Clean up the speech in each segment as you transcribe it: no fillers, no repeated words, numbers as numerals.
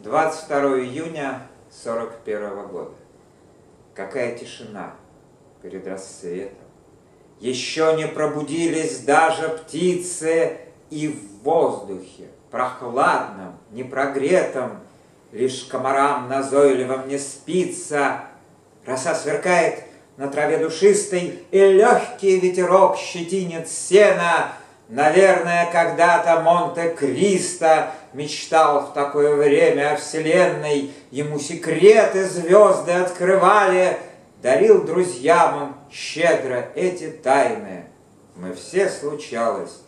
22 июня 41 года. Какая тишина перед рассветом. Еще не пробудились даже птицы, и в воздухе, прохладном, непрогретом, лишь комарам назойливым не спится. Роса сверкает на траве душистой, и легкий ветерок щетинит сено. Наверное, когда-то Монте-Кристо мечтал в такое время о вселенной, ему секреты звезды открывали, дарил друзьям он щедро эти тайны. Мы все, случалось,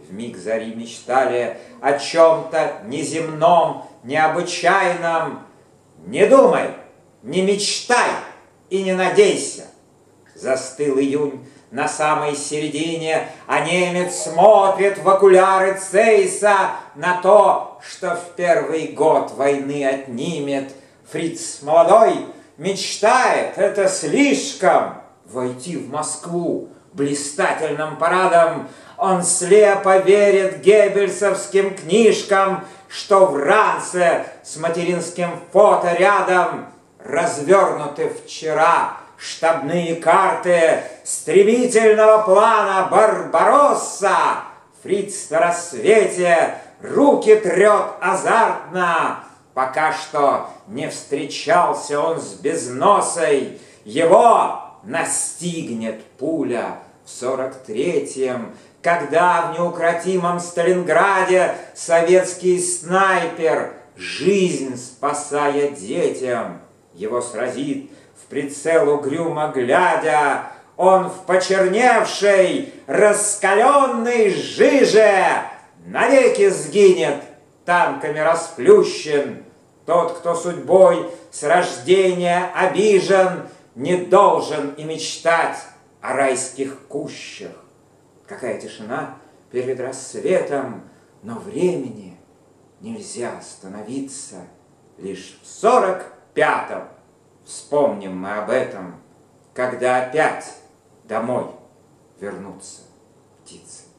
вмиг зари мечтали о чем-то неземном, необычайном. Не думай, не мечтай и не надейся. Застыл июнь на самой середине, а немец смотрит в окуляры Цейса на то, что в первый год войны отнимет. Фриц молодой мечтает, это слишком, войти в Москву блистательным парадом. Он слепо верит геббельсовским книжкам, что в ранце с материнским фото рядом развернуты вчера штабные карты стремительного плана Барбаросса. Фриц на рассвете руки трет азартно. Пока что не встречался он с безносой. Его настигнет пуля в 43-м, когда в неукротимом Сталинграде советский снайпер, жизнь спасая детям, его сразит в прицел угрюмо глядя. Он в почерневшей, раскаленной жиже навеки сгинет, танками расплющен. Тот, кто судьбой с рождения обижен, не должен и мечтать о райских кущах. Какая тишина перед рассветом, но времени нельзя остановиться. Лишь в 45-м вспомним мы об этом, когда опять домой вернутся птицы.